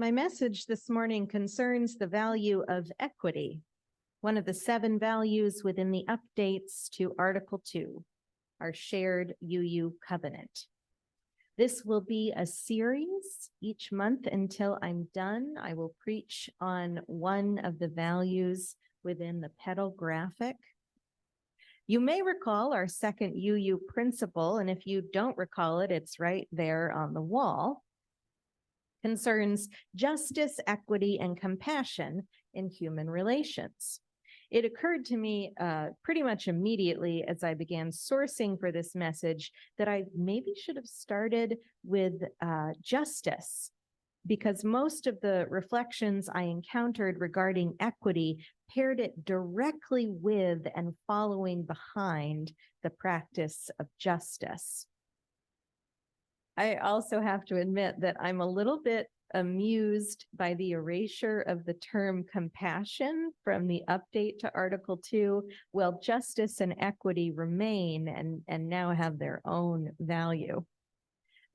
My message this morning concerns the value of equity, one of the 7 values within the updates to Article 2, our shared UU covenant. This will be a series each month until I'm done. I will preach on one of the values within the pedal graphic. You may recall our second UU principle, and if you don't recall it, it's right there on the wall. Concerns justice, equity, and compassion in human relations. It occurred to me pretty much immediately as I began sourcing for this message that I maybe should have started with justice, because most of the reflections I encountered regarding equity paired it directly with and following behind the practice of justice. I also have to admit that I'm a little bit amused by the erasure of the term compassion from the update to Article 2, while justice and equity remain and now have their own value.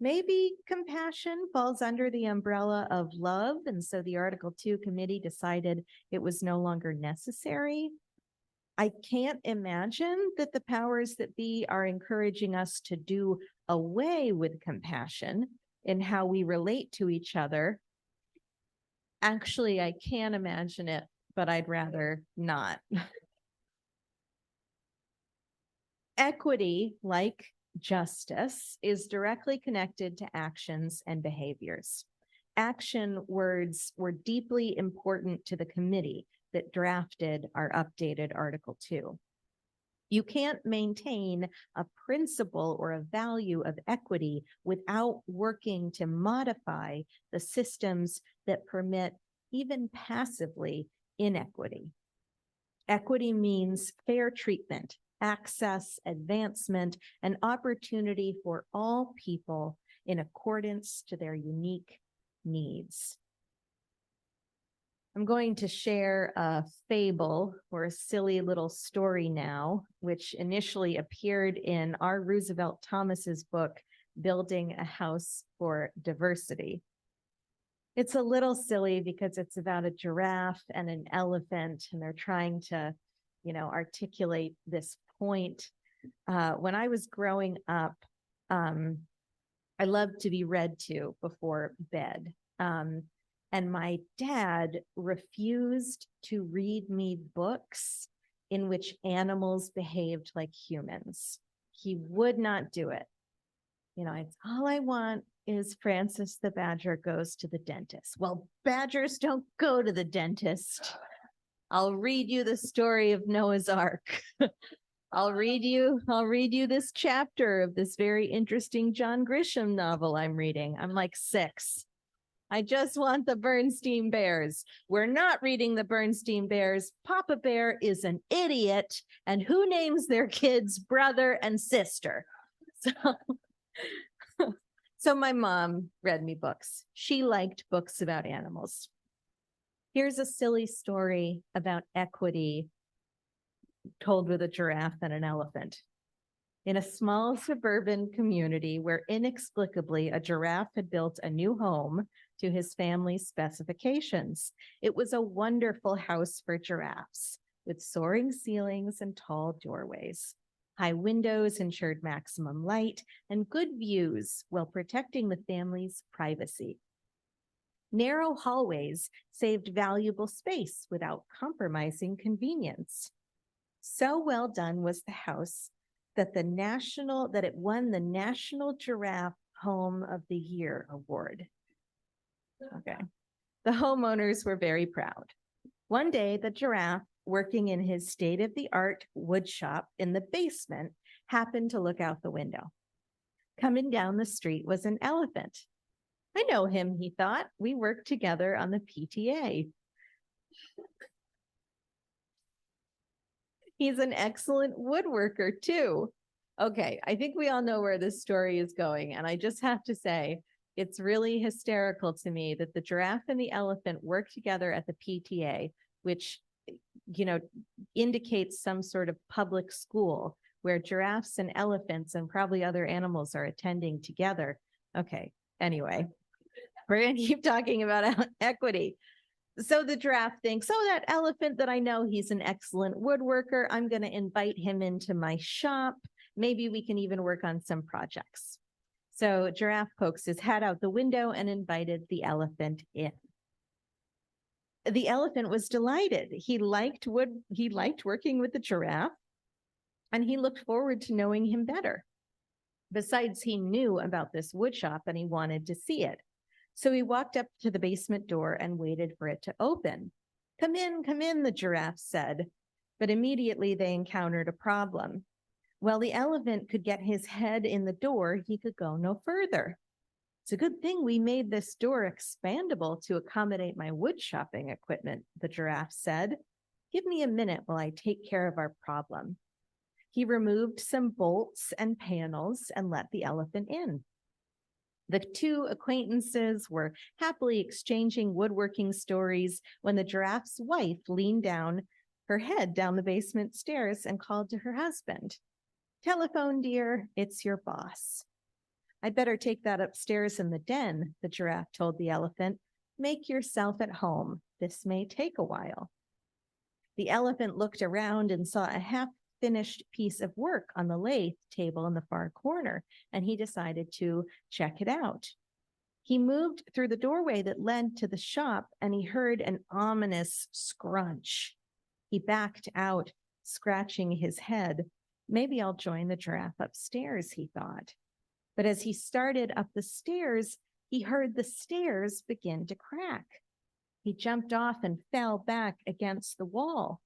Maybe compassion falls under the umbrella of love, and so the Article 2 committee decided it was no longer necessary. I can't imagine that the powers that be are encouraging us to do away with compassion in how we relate to each other. Actually, I can imagine it, but I'd rather not. Equity, like justice, is directly connected to actions and behaviors. Action words were deeply important to the committee that drafted our updated Article 2. You can't maintain a principle or a value of equity without working to modify the systems that permit, even passively, inequity. Equity means fair treatment, access, advancement, and opportunity for all people in accordance to their unique needs. I'm going to share a fable or a silly little story now, which initially appeared in R. Roosevelt Thomas's book, Building a House for Diversity. It's a little silly because it's about a giraffe and an elephant, and they're trying to, articulate this point. When I was growing up, I loved to be read to before bed. And my dad refused to read me books in which animals behaved like humans. He would not do it. It's all I want is Francis the Badger goes to the dentist. Well, badgers don't go to the dentist. I'll read you the story of Noah's Ark. I'll read you this chapter of this very interesting John Grisham novel I'm reading. I'm like 6. I just want the Bernstein Bears. We're not reading the Bernstein Bears. Papa Bear is an idiot. And who names their kids brother and sister? So my mom read me books. She liked books about animals. Here's a silly story about equity told with a giraffe and an elephant. In a small suburban community where inexplicably a giraffe had built a new home to his family's specifications. It was a wonderful house for giraffes with soaring ceilings and tall doorways. High windows ensured maximum light and good views while protecting the family's privacy. Narrow hallways saved valuable space without compromising convenience. So well done was the house that it won the National Giraffe Home of the Year award. Okay. The homeowners were very proud. One day, the giraffe, working in his state-of-the-art wood shop in the basement, happened to look out the window. Coming down the street was an elephant. I know him, he thought. We worked together on the PTA. He's an excellent woodworker, too. Okay, I think we all know where this story is going, and I just have to say, it's really hysterical to me that the giraffe and the elephant work together at the PTA, which, indicates some sort of public school where giraffes and elephants and probably other animals are attending together. Okay, anyway. We're going to keep talking about equity. So the giraffe thinks, oh, that elephant that I know, he's an excellent woodworker. I'm going to invite him into my shop. Maybe we can even work on some projects. So giraffe pokes his head out the window and invited the elephant in. The elephant was delighted. He liked working with the giraffe, and he looked forward to knowing him better. Besides, he knew about this wood shop and he wanted to see it. So he walked up to the basement door and waited for it to open. Come in, the giraffe said. But immediately they encountered a problem. While the elephant could get his head in the door, he could go no further. It's a good thing we made this door expandable to accommodate my wood chopping equipment, the giraffe said. Give me a minute while I take care of our problem. He removed some bolts and panels and let the elephant in. The two acquaintances were happily exchanging woodworking stories when the giraffe's wife leaned down her head down the basement stairs and called to her husband. Telephone, dear, it's your boss. I'd better take that upstairs in the den, the giraffe told the elephant. Make yourself at home. This may take a while. The elephant looked around and saw a half-finished piece of work on the lathe table in the far corner, and he decided to check it out. He moved through the doorway that led to the shop, and he heard an ominous scrunch. He backed out, scratching his head. Maybe I'll join the giraffe upstairs, he thought. But as he started up the stairs, he heard the stairs begin to crack. He jumped off and fell back against the wall.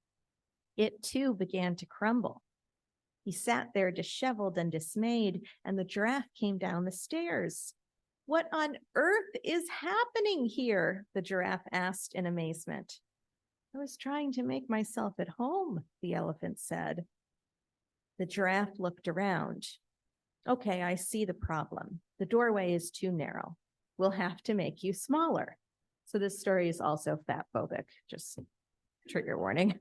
It too began to crumble. He sat there disheveled and dismayed, and the giraffe came down the stairs. What on earth is happening here? The giraffe asked in amazement. I was trying to make myself at home, the elephant said. The giraffe looked around. Okay, I see the problem. The doorway is too narrow. We'll have to make you smaller. So this story is also fat phobic, just trigger warning.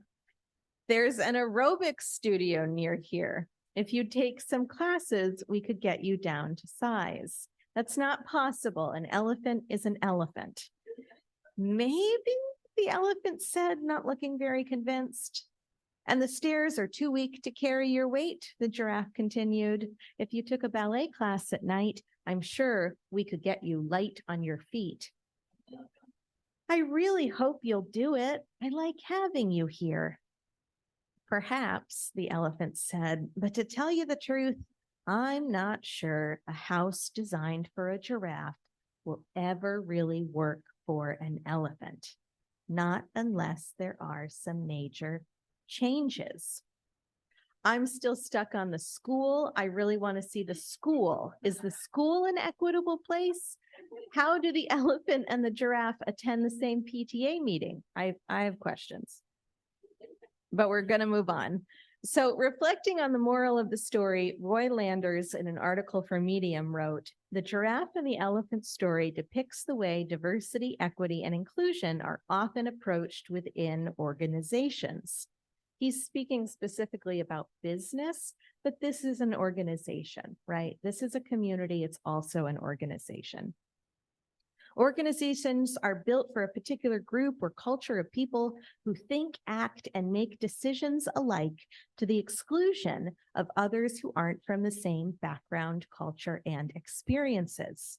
There's an aerobics studio near here. If you take some classes, we could get you down to size. That's not possible. An elephant is an elephant. Maybe, the elephant said, not looking very convinced. And the stairs are too weak to carry your weight, the giraffe continued. If you took a ballet class at night, I'm sure we could get you light on your feet. I really hope you'll do it. I like having you here. Perhaps, the elephant said, but to tell you the truth, I'm not sure a house designed for a giraffe will ever really work for an elephant, not unless there are some major changes. I'm still stuck on the school. I really want to see the school. Is the school an equitable place? How do the elephant and the giraffe attend the same PTA meeting? I have questions, but we're going to move on. So reflecting on the moral of the story, Roy Landers, in an article for Medium, wrote, the giraffe and the elephant story depicts the way diversity, equity, and inclusion are often approached within organizations. He's speaking specifically about business, but this is an organization, right? This is a community. It's also an organization. Organizations are built for a particular group or culture of people who think, act, and make decisions alike to the exclusion of others who aren't from the same background, culture, and experiences.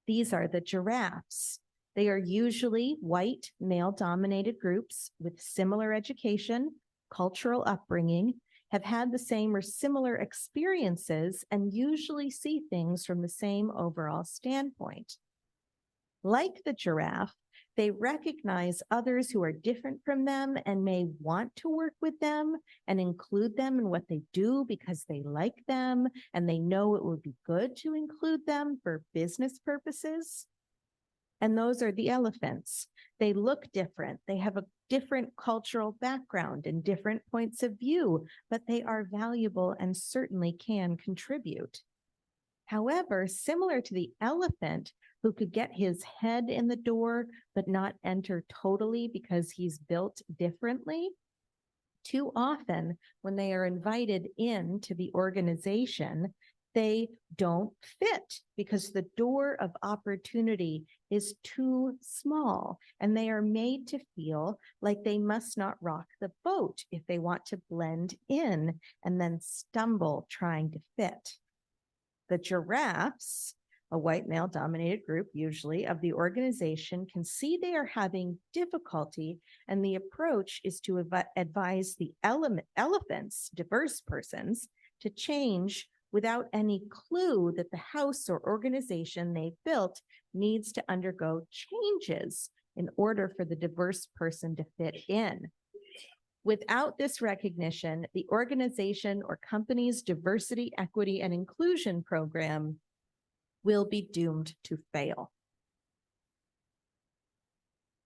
These are the giraffes. They are usually white, male-dominated groups with similar education, cultural upbringing, have had the same or similar experiences, and usually see things from the same overall standpoint. Like the giraffe, they recognize others who are different from them and may want to work with them and include them in what they do because they like them and they know it would be good to include them for business purposes. And those are the elephants. They look different. They have a different cultural background and different points of view, but they are valuable and certainly can contribute. However, similar to the elephant, who could get his head in the door but not enter totally because he's built differently, too often when they are invited into the organization, They don't fit because the door of opportunity is too small, and they are made to feel like they must not rock the boat if they want to blend in and then stumble trying to fit. The giraffes, a white male dominated group usually of the organization, can see they are having difficulty, and the approach is to advise the elephants, diverse persons, to change without any clue that the house or organization they've built needs to undergo changes in order for the diverse person to fit in. Without this recognition, the organization or company's diversity, equity, and inclusion program will be doomed to fail.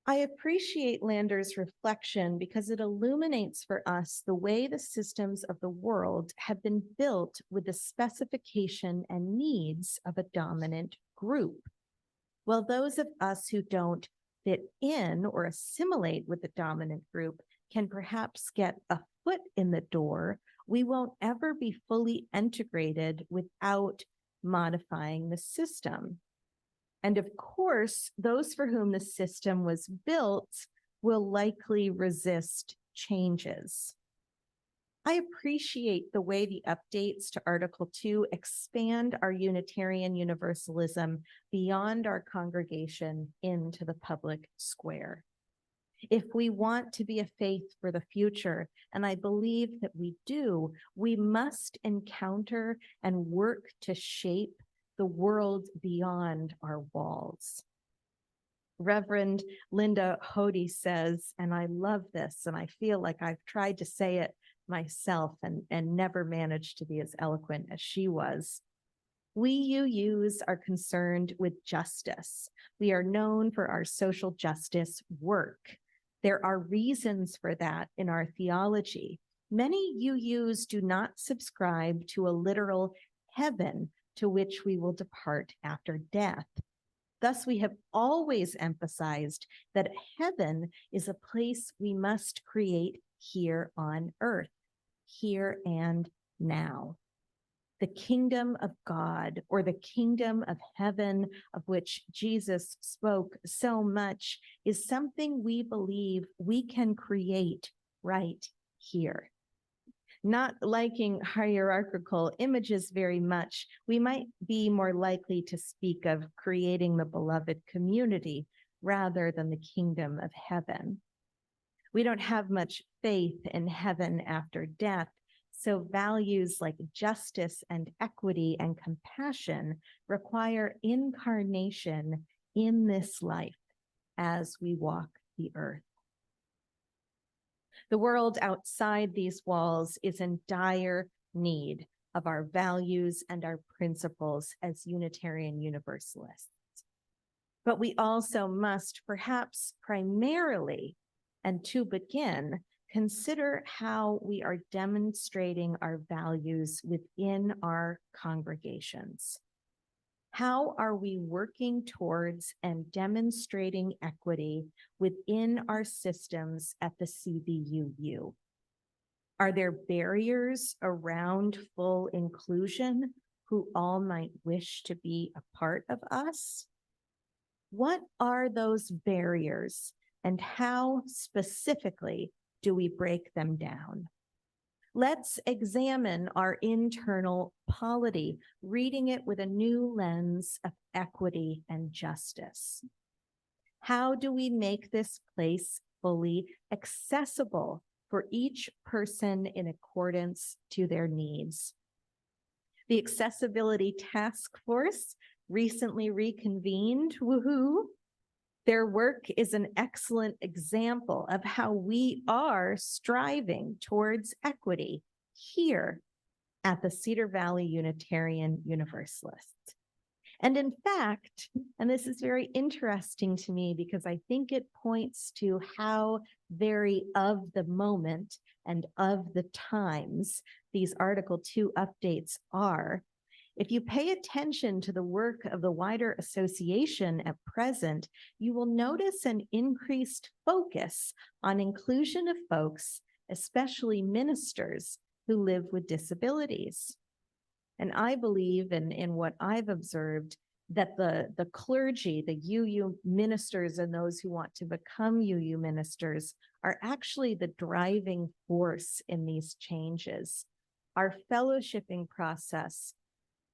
I appreciate Lander's reflection because it illuminates for us the way the systems of the world have been built with the specification and needs of a dominant group. While those of us who don't fit in or assimilate with the dominant group can perhaps get a foot in the door, we won't ever be fully integrated without modifying the system. And of course, those for whom the system was built will likely resist changes. I appreciate the way the updates to Article 2 expand our Unitarian Universalism beyond our congregation into the public square. If we want to be a faith for the future, and I believe that we do, we must encounter and work to shape the world beyond our walls. Reverend Linda Hody says, and I love this, and I feel like I've tried to say it myself and never managed to be as eloquent as she was. We UUs are concerned with justice. We are known for our social justice work. There are reasons for that in our theology. Many UUs do not subscribe to a literal heaven to which we will depart after death. Thus, we have always emphasized that heaven is a place we must create here on earth, here and now. The kingdom of God, or the kingdom of heaven, of which Jesus spoke so much, is something we believe we can create right here. Not liking hierarchical images very much, we might be more likely to speak of creating the beloved community rather than the kingdom of heaven. We don't have much faith in heaven after death, so values like justice and equity and compassion require incarnation in this life as we walk the earth. The world outside these walls is in dire need of our values and our principles as Unitarian Universalists. But we also must, perhaps primarily, and to begin, consider how we are demonstrating our values within our congregations. How are we working towards and demonstrating equity within our systems at the CBUU? Are there barriers around full inclusion who all might wish to be a part of us? What are those barriers, and how specifically do we break them down? Let's examine our internal polity, reading it with a new lens of equity and justice. How do we make this place fully accessible for each person in accordance to their needs? The Accessibility Task Force recently reconvened, woohoo. Their work is an excellent example of how we are striving towards equity here at the Cedar Valley Unitarian Universalists. And in fact, and this is very interesting to me because I think it points to how very of the moment and of the times these Article 2 updates are. If you pay attention to the work of the wider association at present, you will notice an increased focus on inclusion of folks, especially ministers, who live with disabilities. And I believe in what I've observed that the clergy, the UU ministers and those who want to become UU ministers are actually the driving force in these changes. Our fellowshipping process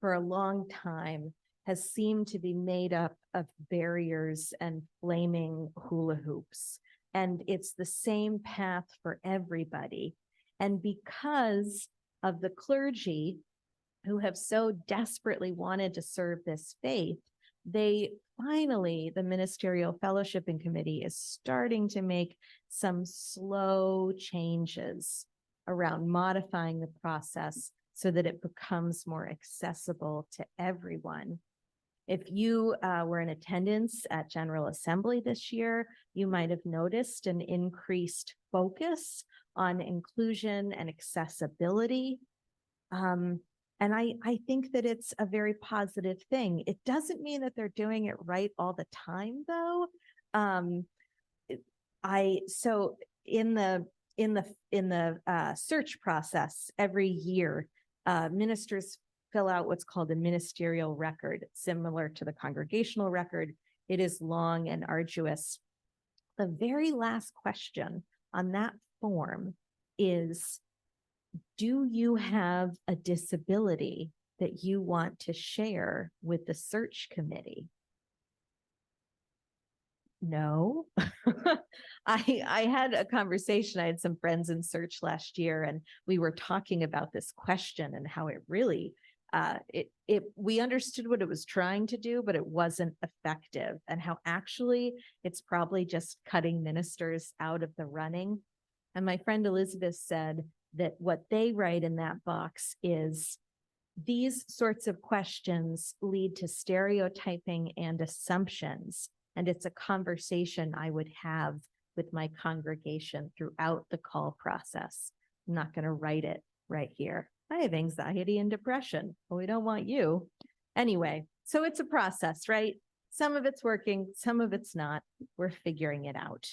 for a long time has seemed to be made up of barriers and flaming hula hoops. And it's the same path for everybody. And because of the clergy who have so desperately wanted to serve this faith, they finally, the Ministerial Fellowshipping Committee is starting to make some slow changes around modifying the process so that it becomes more accessible to everyone. If you were in attendance at General Assembly this year, you might have noticed an increased focus on inclusion and accessibility. And I think that it's a very positive thing. It doesn't mean that they're doing it right all the time, though. So in the search process every year, ministers fill out what's called a ministerial record, similar to the congregational record. It is long and arduous. The very last question on that form is, do you have a disability that you want to share with the search committee? No. I had a conversation. I had some friends in search last year, and we were talking about this question and how it really, we understood what it was trying to do, but it wasn't effective, and how actually it's probably just cutting ministers out of the running. And my friend Elizabeth said that what they write in that box is, these sorts of questions lead to stereotyping and assumptions. And it's a conversation I would have with my congregation throughout the call process. I'm not going to write it right here. I have anxiety and depression. Well, we don't want you. Anyway, so it's a process, right? Some of it's working, some of it's not. We're figuring it out.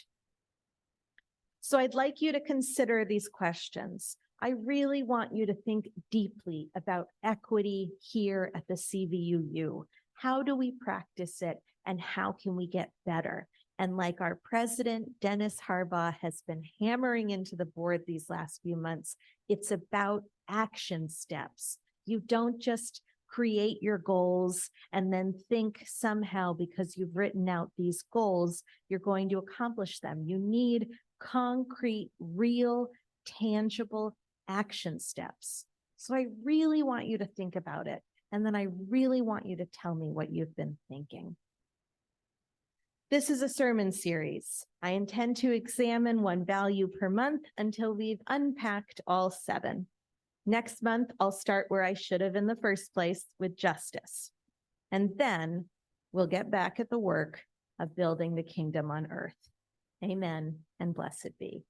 So I'd like you to consider these questions. I really want you to think deeply about equity here at the CVUU. How do we practice it, and how can we get better? And like our president, Dennis Harbaugh, has been hammering into the board these last few months, it's about action steps. You don't just create your goals and then think somehow because you've written out these goals, you're going to accomplish them. You need concrete, real, tangible action steps. So I really want you to think about it. And then I really want you to tell me what you've been thinking. This is a sermon series. I intend to examine one value per month until we've unpacked all 7. Next month, I'll start where I should have in the first place, with justice. And then we'll get back at the work of building the kingdom on earth. Amen and blessed be.